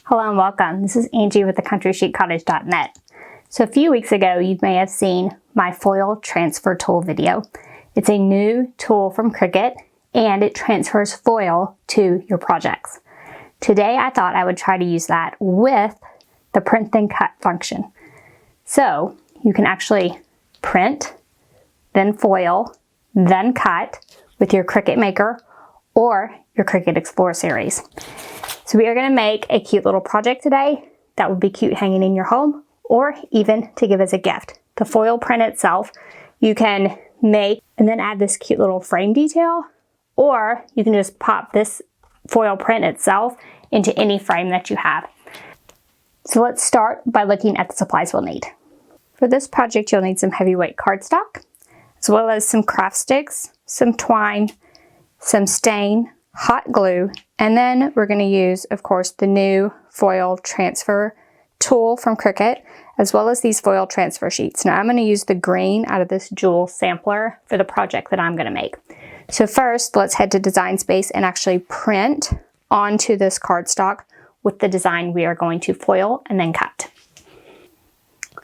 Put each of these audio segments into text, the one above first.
Hello and welcome. This is Angie with thecountrysheetcottage.net. So a few weeks ago, you may have seen my Foil Transfer Tool video. It's a new tool from Cricut and it transfers foil to your projects. Today, I thought I would try to use that with the print then cut function. So you can actually print, then foil, then cut with your Cricut Maker or your Cricut Explore series. So we are going to make a cute little project today that would be cute hanging in your home or even to give as a gift. The foil print itself you can make and then add this cute little frame detail, or you can just pop this foil print itself into any frame that you have. So let's start by looking at the supplies we'll need. For this project you'll need some heavyweight cardstock as well as some craft sticks, some twine, some stain, hot glue, and then we're going to use, of course, the new foil transfer tool from Cricut, as well as these foil transfer sheets. Now I'm going to use the green out of this jewel sampler for the project that I'm going to make. So first, let's head to Design Space and actually print onto this cardstock with the design we are going to foil and then cut. All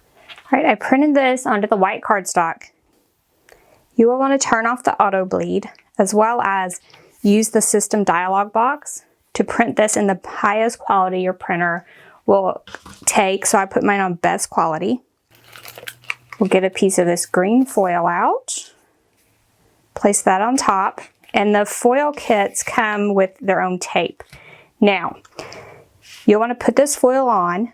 right, I printed this onto the white cardstock. You will want to turn off the auto bleed, as well as use the system dialog box to print this in the highest quality your printer will take. So I put mine on best quality. We'll get a piece of this green foil out, place that on top, and the foil kits come with their own tape. Now, you'll want to put this foil on,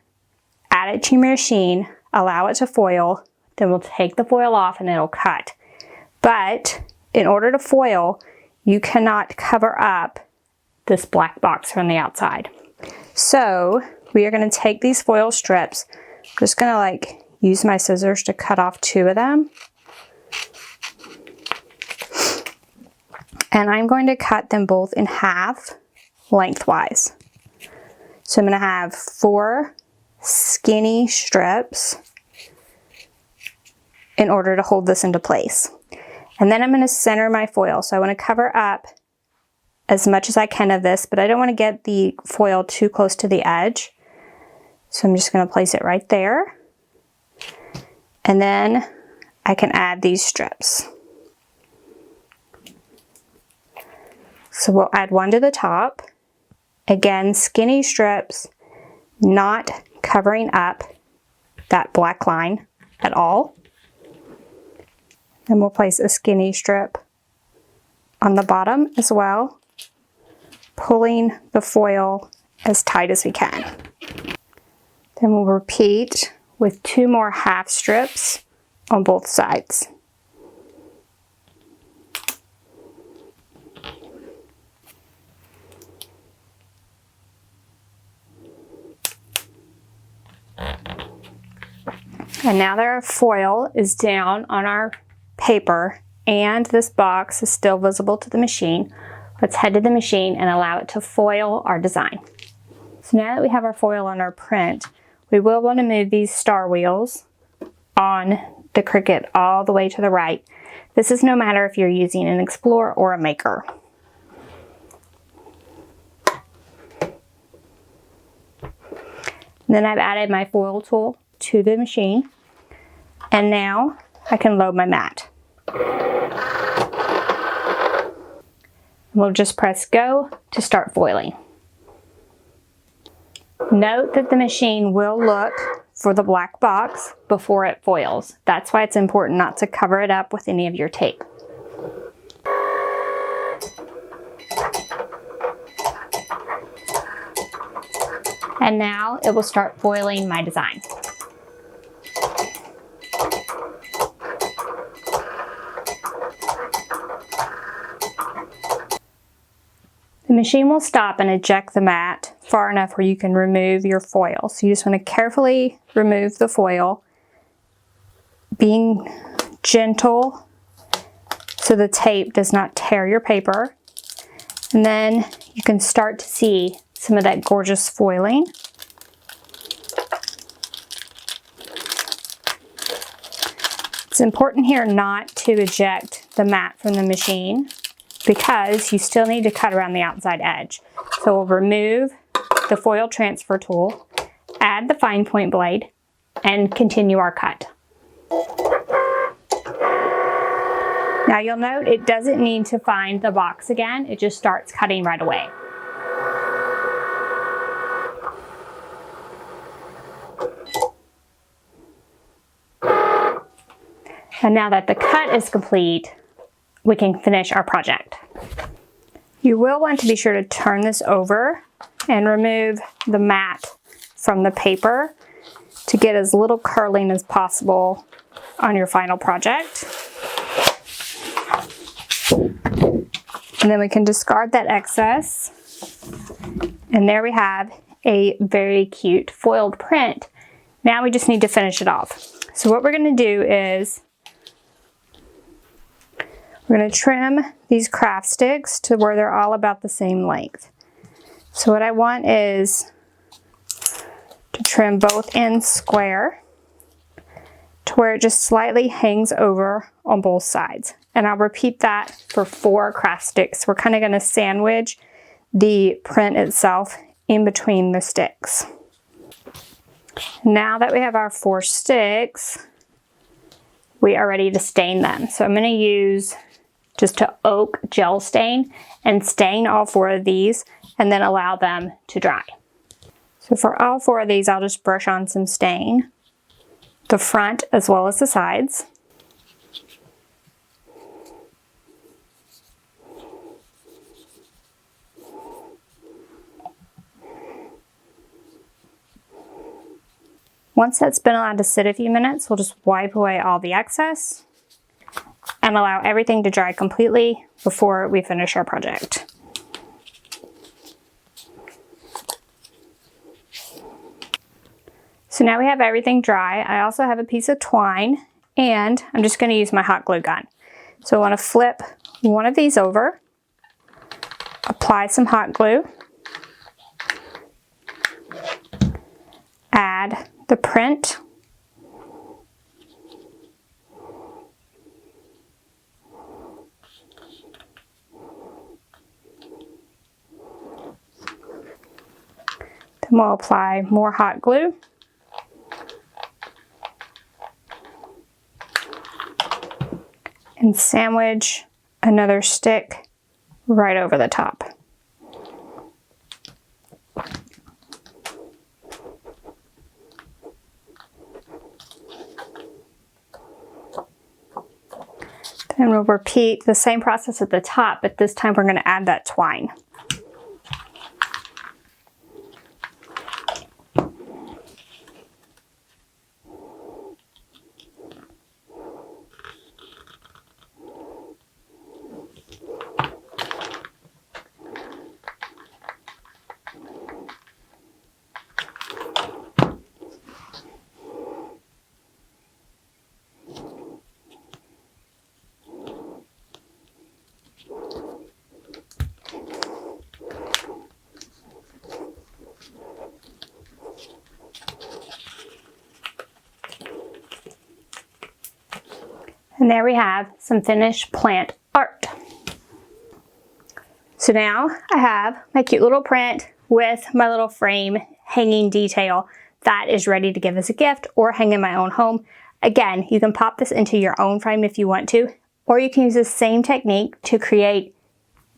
add it to your machine, allow it to foil, then we'll take the foil off and it'll cut. But in order to foil, you cannot cover up this black box from the outside. So we are going to take these foil strips. I'm just going to use my scissors to cut off 2 of them. And I'm going to cut them both in half lengthwise. So I'm going to have 4 skinny strips in order to hold this into place. And then I'm going to center my foil. So I want to cover up as much as I can of this, but I don't want to get the foil too close to the edge. So I'm just going to place it right there. And then I can add these strips. So we'll add 1 to the top. Again, skinny strips, not covering up that black line at all. And we'll place a skinny strip on the bottom as well, pulling the foil as tight as we can. Then we'll repeat with 2 more half strips on both sides. And now that our foil is down on our paper and this box is still visible to the machine, let's head to the machine and allow it to foil our design. So now that we have our foil on our print, we will want to move these star wheels on the Cricut all the way to the right. This is no matter if you're using an Explore or a Maker. And then I've added my foil tool to the machine, and now I can load my mat. We'll just press go to start foiling. Note that the machine will look for the black box before it foils. That's why it's important not to cover it up with any of your tape. And now it will start foiling my design. The machine will stop and eject the mat far enough where you can remove your foil. So you just want to carefully remove the foil, being gentle so the tape does not tear your paper. And then you can start to see some of that gorgeous foiling. It's important here not to eject the mat from the machine because you still need to cut around the outside edge. So we'll remove the foil transfer tool, add the fine point blade, and continue our cut. Now you'll note it doesn't need to find the box again, it just starts cutting right away. And now that the cut is complete, we can finish our project. You will want to be sure to turn this over and remove the mat from the paper to get as little curling as possible on your final project. And then we can discard that excess. And there we have a very cute foiled print. Now we just need to finish it off. So what we're going to do is we're going to trim these craft sticks to where they're all about the same length. So what I want is to trim both ends square to where it just slightly hangs over on both sides. And I'll repeat that for 4 craft sticks. We're kind of going to sandwich the print itself in between the sticks. Now that we have our 4 sticks, we are ready to stain them. So I'm going to use just an oak gel stain and stain all 4 of these and then allow them to dry. So for all 4 of these, I'll just brush on some stain, the front as well as the sides. Once that's been allowed to sit a few minutes, we'll just wipe away all the excess and allow everything to dry completely before we finish our project. So now we have everything dry. I also have a piece of twine and I'm just going to use my hot glue gun. So I want to flip one of these over, apply some hot glue, add the print, then we'll apply more hot glue, and sandwich another stick right over the top. Then we'll repeat the same process at the top, but this time we're going to add that twine. And there we have some finished plant art. So now I have my cute little print with my little frame hanging detail that is ready to give as a gift or hang in my own home. Again, you can pop this into your own frame if you want to, or you can use the same technique to create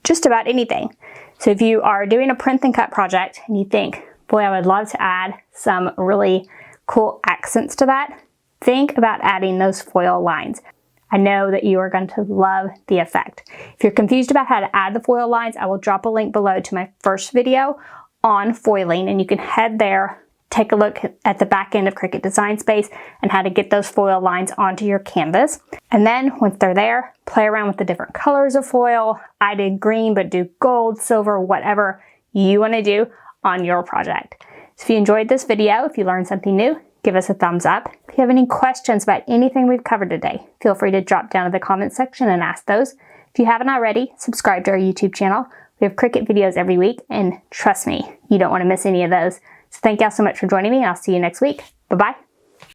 just about anything. So if you are doing a print and cut project and you think, boy, I would love to add some really cool accents to that, think about adding those foil lines. I know that you are going to love the effect. If you're confused about how to add the foil lines, I will drop a link below to my first video on foiling, and you can head there, take a look at the back end of Cricut Design Space and how to get those foil lines onto your canvas. And then once they're there, play around with the different colors of foil. I did green, but do gold, silver, whatever you want to do on your project. So if you enjoyed this video, if you learned something new, give us a thumbs up. If you have any questions about anything we've covered today, feel free to drop down in the comments section and ask those. If you haven't already, subscribe to our YouTube channel. We have Cricut videos every week, and trust me, you don't want to miss any of those. So thank y'all so much for joining me, and I'll see you next week. Bye-bye.